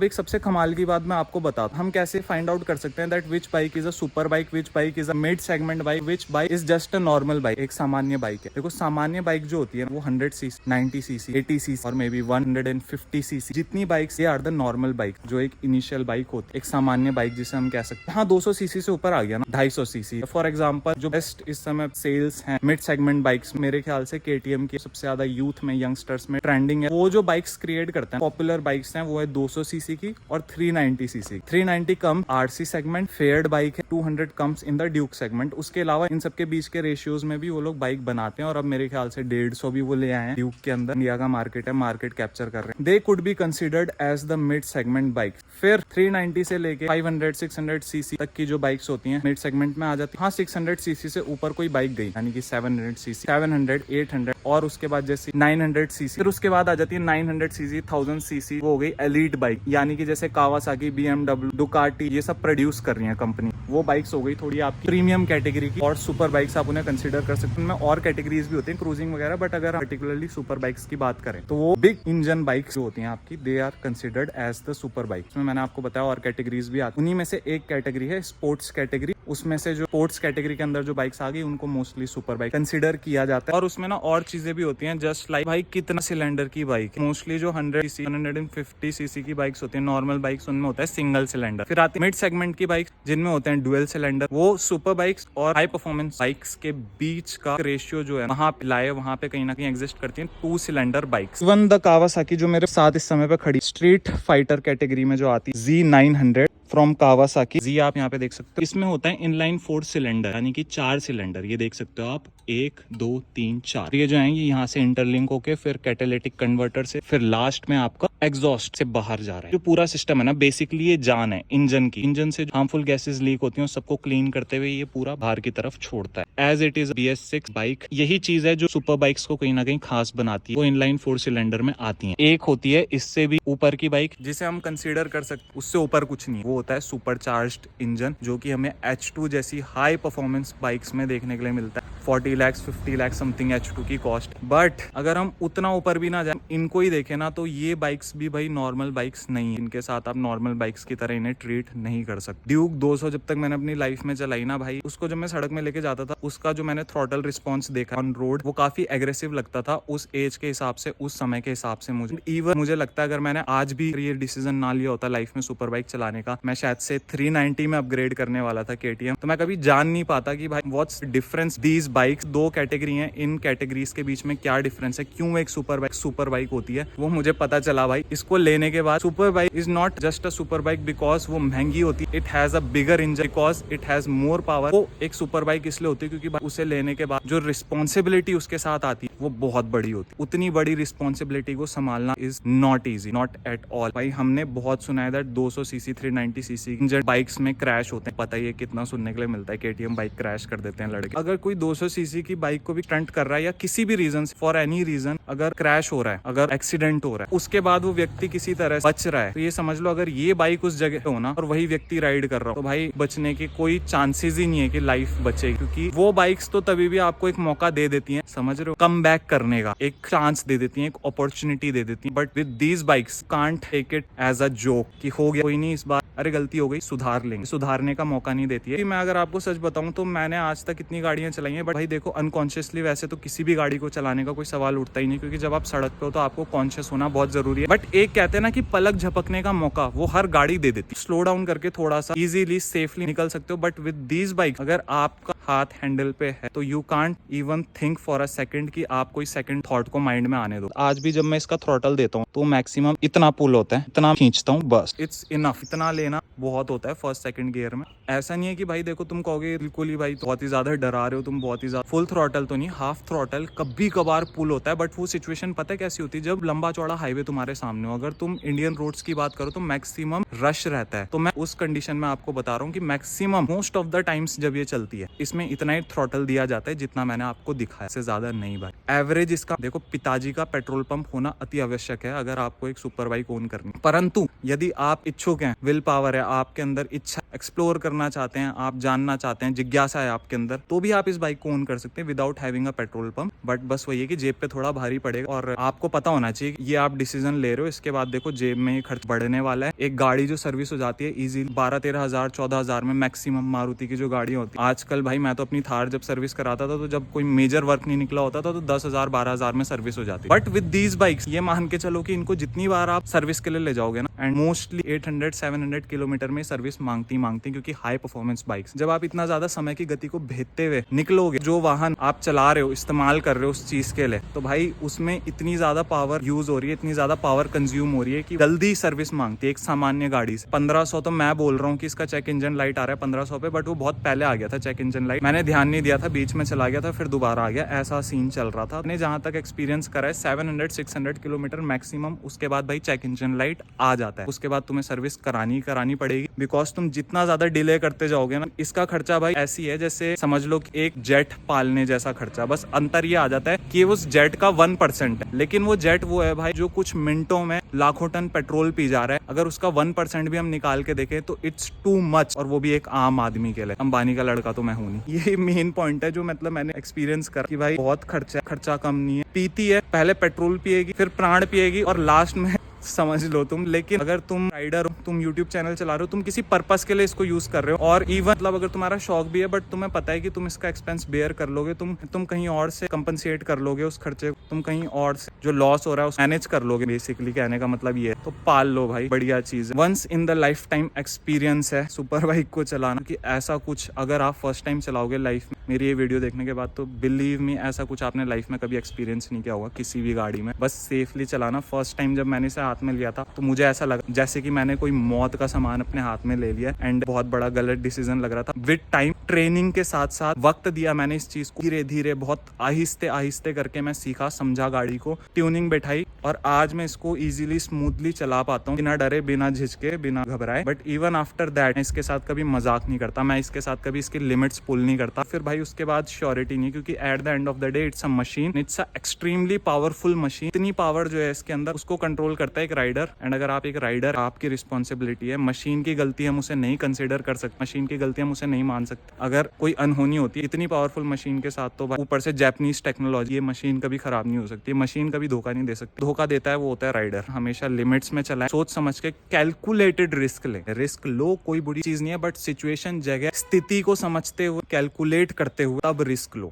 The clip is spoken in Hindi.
एक सबसे कमाल की बात मैं आपको बताता हूँ, हम कैसे फाइंड आउट कर सकते हैं that which bike is a super bike, which bike is a mid segment bike, which bike is just a normal bike, एक सामान्य बाइक है। देखो सामान्य बाइक जो होती है वो 100 सीसी, 90 सीसी, 80 सीसी और मे बी 150 सीसी, जितनी बाइक्स ये आर द नॉर्मल बाइक, जो एक इनिशियल बाइक होती है, एक सामान्य बाइक जिसे हम कह सकते हैं। हाँ 200 सीसी से ऊपर आ गया ना, 250 सीसी फॉर एग्जाम्पल। जो बेस्ट इस समय सेल्स है मिड सेगमेंट बाइक्स, मेरे ख्याल से KTM की सबसे ज्यादा यूथ में, यंगस्टर्स में ट्रेंडिंग है। वो जो बाइक्स क्रिएट करते हैं पॉपुलर बाइक्स हैं, वो है 200 सीसी की और 390 सीसी। 390 कम RC सेगमेंट फेयर्ड बाइक है, 200 comes in the Duke segment. उसके अलावा इन सबके बीच के रेशियोज में भी वो लोग बाइक बनाते हैं और अब मेरे ख्याल से 150 भी वो ले आए हैं ड्यूक के अंदर। इंडिया का मार्केट है, मार्केट कैप्चर कर रहे हैं। They could be considered as the mid segment bike. फिर 390 से लेके 500 600 सीसी तक की जो बाइक्स होती हैं मिड सेगमेंट में आ जाती है। हाँ 600 सीसी से ऊपर कोई बाइक गई यानी कि 700 सीसी, 700, 800 और उसके बाद जैसे 900 सीसी, फिर उसके बाद आ जाती है 900 सीसी, 1000 सीसी, वो हो गई एलीट बाइक, यानी कि जैसे कावासाकी, BMW, डुकाटी, ये सब प्रोड्यूस कर रही है कंपनी। वो बाइक्स हो गई थोड़ी आपकी प्रीमियम कैटेगरी की और सुपर बाइक्स आप उन्हें कंसीडर कर सकते हैं। उनमें और कैटेगरीज भी होती हैं, क्रूजिंग वगैरह, बट अगर हम पर्टिकुलरली सुपर बाइक्स की बात करें तो वो बिग इंजन बाइक्स जो होती हैं आपकी, they are considered as the super bike. उसमें मैंने आपको बताया और कैटेगरीज भी आती हैं, उन्हीं में से एक कैटेगरी है स्पोर्ट्स कैटेगरी। उसमें से जो स्पोर्ट्स कैटेगरी के अंदर जो बाइक्स आ गई उनको मोस्टली सुपर बाइक कंसिडर किया जाता है। और उसमें ना और चीजें भी होती हैं, जस्ट लाइक भाई कितना सिलेंडर की बाइक। मोस्टली जो 100 सीसी, 150 सीसी की बाइक्स होती है नॉर्मल बाइक्स, उनमें होता है सिंगल सिलेंडर। फिर आती है मिड सेगमेंट की बाइक्स जिनमें होते हैं डुअल सिलेंडर। वो सुपर बाइक्स और हाई परफॉर्मेंस बाइक्स के बीच का रेशियो जो है वहां पिलाए, वहां पे कहीं ना कहीं एग्जिस्ट करती है 2 cylinder bikes. Even the Kawasaki जो मेरे साथ इस समय पे खड़ी स्ट्रीट फाइटर कैटेगरी में जो आती है Z900 फ्रॉम कावासाकी, जी आप यहाँ पे देख सकते हो। इसमें होता है इनलाइन 4 सिलेंडर, यानी कि 4 सिलेंडर। ये देख सकते हो आप, 1 2 3 4। ये जो है ये यहाँ से इंटरलिंक होके फिर कैटालिटिक कन्वर्टर से फिर लास्ट में आपका एग्जॉस्ट से बाहर जा रहा है। जो पूरा सिस्टम है ना बेसिकली ये जान है इंजन की। इंजन से हार्मफुल गैसेस लीक होती हैं सबको क्लीन करते हुए ये पूरा बाहर की तरफ छोड़ता है। As it is BS6 bike, यही चीज है जो सुपर बाइक्स को कहीं ना कहीं खास बनाती है। वो इनलाइन 4 सिलेंडर में आती है। एक होती है इससे भी ऊपर की बाइक जिसे हम कंसीडर कर सकते, उससे ऊपर कुछ नहीं, वो होता है सुपर चार्ज्ड इंजन, जो कि हमें H2 जैसी हाई परफॉर्मेंस बाइक्स में देखने के लिए मिलता है। 40 लाख 50 लाख समथिंग H2 की कॉस्ट। बट अगर हम उतना ऊपर भी ना जाए, इनको ही देखें ना, तो ये बाइक्स भी भाई नॉर्मल बाइक्स नहीं है। इनके साथ आप नॉर्मल बाइक्स की तरह इन्हें ट्रीट नहीं कर सकते। ड्यूक 200 जब तक मैंने अपनी लाइफ में चलाई ना भाई, उसको जब मैं सड़क में लेके जाता था, उसका जो मैंने थ्रॉटल रिस्पॉन्स देखा ऑन रोड, वो काफी एग्रेसिव लगता था उस एज के हिसाब से, उस समय के हिसाब से। मुझे इवन मुझे लगता है अगर मैंने आज भी ये डिसीजन ना लिया होता लाइफ में सुपर बाइक चलाने का, मैं शायद से 390 में अपग्रेड करने वाला था KTM, तो मैं कभी जान नहीं पाता कि भाई what's difference these bikes. 2 category हैं, इन कैटेगरीज के बीच में क्या डिफरेंस है, क्यों एक सुपर बाइक होती है, वो मुझे पता चला भाई इसको लेने के बाद। Super bike is not just a super bike because वो महंगी होती है, it has a bigger engine, because it has more power. वो एक सुपर बाइक इसलिए होती है क्योंकि उसे लेने के बाद जो रिस्पॉन्सिबिलिटी उसके साथ आती है वो बहुत बड़ी होती है। उतनी बड़ी रिस्पॉन्सिबिलिटी को संभालना is not easy, not at all. भाई हमने बहुत सुना है that 200 CC 390 CC engine bikes में क्रैश होते हैं। पता ही है कितना सुनने के लिए मिलता है, KTM बाइक क्रैश कर देते हैं लड़के। अगर कोई 200 सीसी की बाइक को भी स्टंट कर रहा है या किसी भी रीजन फॉर एनी रीजन अगर क्रैश हो रहा है, अगर एक्सीडेंट हो रहा है, उसके बाद वो व्यक्ति किसी तरह बच रहा है, तो ये समझ लो अगर ये बाइक उस जगह पे हो ना और वही व्यक्ति राइड कर रहा हो, तो भाई बचने की कोई चांसेस ही नहीं है कि लाइफ बचेगी। क्योंकि वो बाइक्स तो तभी भी आपको एक मौका दे देती हैं, समझ रहे हो, कम बैक करने का एक चांस दे देती हैं, एक अपॉर्चुनिटी दे देती हैं। But with these bikes can't take it as a joke कि हो गया कोई नहीं इस बार, अरे गलती हो गई सुधार लेंगे, सुधारने का मौका नहीं देती है। मैं अगर आपको सच बताऊं तो मैंने आज तक इतनी गाड़ियां चलाई हैं, बट भाई देखो अनकॉन्शियसली वैसे तो किसी भी गाड़ी को चलाने का कोई सवाल उठता ही नहीं, क्योंकि जब आप सड़क पे हो तो आपको कॉन्शियस होना बहुत जरूरी है। बट एक कहते हैं ना कि पलक झपकने का मौका वो हर गाड़ी दे देती है। स्लो डाउन करके थोड़ा सा इजीली सेफली निकल सकते हो। बट विद दीज बाइक अगर आपका हाथ हैंडल पे है तो you can't even think for a second कि आप कोई सेकंड थॉट को माइंड में आने दो। आज भी जब मैं इसका थ्रॉटल देता हूँ तो मैक्सिमम इतना पुल होता है, इतना खींचता हूँ, बस इट्स इनफ। इतना लेना बहुत होता है फर्स्ट सेकंड गियर में। ऐसा नहीं है कि भाई देखो तुम कहोगे बिल्कुल ही भाई बहुत ही ज्यादा डरा रहे हो तुम, बहुत ही ज्यादा फुल थ्रॉटल तो नहीं, हाफ थ्रॉटल कभी कभार पुल होता है। बट वो सिचुएशन पता है कैसी होती है, जब लंबा चौड़ा हाईवे तुम्हारे सामने हो। अगर तुम इंडियन रोड्स की बात करो तो मैक्सिमम रश रहता है, तो मैं उस कंडीशन में आपको बता रहा हूँ कि maximum most of the times जब ये चलती है इसमें इतना ही थ्रॉटल दिया जाता है जितना मैंने आपको दिखाया, इससे ज्यादा नहीं भाई। एवरेज इसका देखो, पिताजी का पेट्रोल पंप होना अति आवश्यक है अगर आपको एक सुपर बाइक ओन करनी, परंतु यदि आप इच्छुक हैं, विल पावर है आपके अंदर, इच्छा एक्सप्लोर करना चाहते हैं, आप जानना चाहते हैं, जिज्ञासा है आपके अंदर, तो भी आप इस बाइक को ओन कर सकते हैं without having a petrol pump. But बस वही है कि जेब पे थोड़ा भारी पड़ेगा और आपको पता होना चाहिए ये आप डिसीजन ले रहे हो, इसके बाद देखो जेब में ही खर्च बढ़ने वाला है। एक गाड़ी जो सर्विस हो जाती है इजीली 12-13 हजार 14 हजार में मैक्सिमम, मारुति की जो गाड़ी होती है आजकल भाई, मैं तो अपनी थार जब सर्विस कराता था तो जब कोई मेजर वर्क नहीं निकला होता था तो 10,000 12,000 में सर्विस हो जाती है। बट विद दीज बाइक्स ये मान के चलो कि इनको जितनी बार आप सर्विस के लिए ले जाओगे ना, एंड मोस्टली 800-700 किलोमीटर में सर्विस मांगती क्योंकि हाई परफॉर्मेंस बाइक्स, जब आप इतना ज्यादा समय की गति को भेजते हुए निकलोगे, जो वाहन आप चला रहे हो, इस्तेमाल कर रहे हो उस चीज के लिए, तो भाई उसमें इतनी ज्यादा पावर यूज हो रही है, इतनी ज्यादा पावर कंज्यूम हो रही है कि जल्दी सर्विस मांगती है एक सामान्य गाड़ी से। 1500 तो मैं बोल रहा हूँ कि इसका चेक इंजन लाइट आ रहा है 1500 पे, बट वो बहुत पहले आ गया था चेक इंजन लाइट, मैंने ध्यान नहीं दिया था, बीच में चला गया था, फिर दोबारा आ गया, ऐसा सीन चल रहा था। मैंने जहां तक एक्सपीरियंस करा है 700-600 किलोमीटर मैक्सिमम, उसके बाद भाई चेक इंजन लाइट आ जाता है, उसके बाद तुम्हें सर्विस करानी पड़ेगी, बिकॉज तुम जितना ज्यादा डिले करते जाओगे ना, इसका खर्चा भाई ऐसी है जैसे समझ लो कि एक जेट पालने जैसा खर्चा। बस अंतर ये आ जाता है कि उस जेट का 1% है, लेकिन वो जेट वो है भाई जो कुछ मिनटों में लाखों टन पेट्रोल पी जा रहा है। अगर उसका 1% भी हम निकाल के देखें तो इट्स टू मच, और वो भी एक आम आदमी के लिए। अंबानी का लड़का तो मैं हूं नहीं। ये मेन पॉइंट है जो मतलब मैंने एक्सपीरियंस करा कि भाई बहुत खर्चा कम नहीं है। पीती है, पहले पेट्रोल पिएगी, फिर प्राण पिएगी, और लास्ट में समझ लो तुम। लेकिन अगर तुम राइडर हो, तुम यूट्यूब चैनल चला रहे हो, तुम किसी पर्पस के लिए इसको यूज कर रहे हो, और इवन मतलब अगर तुम्हारा शौक भी है बट तुम्हें पता है कि तुम इसका एक्सपेंस बेयर कर लोगे, तुम कहीं और से कंपनसेट कर लोगे उस खर्चे, तुम कहीं और से जो लॉस हो रहा है उस मैनेज कर लोगे, बेसिकली कहने का मतलब ये है। तो पाल लो भाई, बढ़िया चीज है, once in the life time experience है सुपर बाइक को चलाना। कि ऐसा कुछ अगर आप फर्स्ट टाइम चलाओगे लाइफ में, मेरी ये वीडियो देखने के बाद, तो बिलीव मी ऐसा कुछ आपने लाइफ में कभी एक्सपीरियंस नहीं किया होगा किसी भी गाड़ी में। बस सेफली चलाना। फर्स्ट टाइम जब मैंने इसे हाथ में लिया था तो मुझे ऐसा लगा जैसे कि मैंने कोई मौत का सामान अपने हाथ में ले लिया, एंड बहुत बड़ा गलत डिसीजन लग रहा था। विद टाइम, ट्रेनिंग के साथ साथ वक्त दिया मैंने इस चीज को, धीरे धीरे बहुत आहिस्ते करके मैं सीखा, समझा, गाड़ी को ट्यूनिंग बैठाई, और आज मैं इसको इजीली स्मूथली चला पाता हूँ, बिना डरे, बिना झिझके, बिना घबराए। बट इवन आफ्टर दैट मैं इसके साथ कभी मजाक नहीं करता, मैं इसके साथ कभी इसकी लिमिट्स पुल नहीं करता। फिर भाई उसके बाद श्योरिटी नहीं, क्योंकि at the end of the day it's a machine, it's a extremely powerful machine. इतनी पावर जो है इसके अंदर, उसको कंट्रोल करता है एक राइडर। एंड अगर आप एक राइडर, आपकी रिस्पॉन्सिबिलिटी है। मशीन की गलती हम उसे नहीं कंसिडर कर सकते, मशीन की गलती हम उसे नहीं मान सकते। अगर कोई अनहोनी होती है इतनी पावरफुल मशीन के साथ, तो ऊपर से जापानीज टेक्नोलॉजी, ये मशीन कभी खराब नहीं हो सकती, मशीन कभी धोखा नहीं दे सकती। धोखा देता है वो होता है राइडर। हमेशा लिमिट्स में चलाएं, सोच समझ के, कैलकुलेटेड रिस्क ले। रिस्क लो, कोई बुरी चीज नहीं है, बट सिचुएशन, जगह, स्थिति को समझते हुए, कैलकुलेट करते हुए तब रिस्क लो।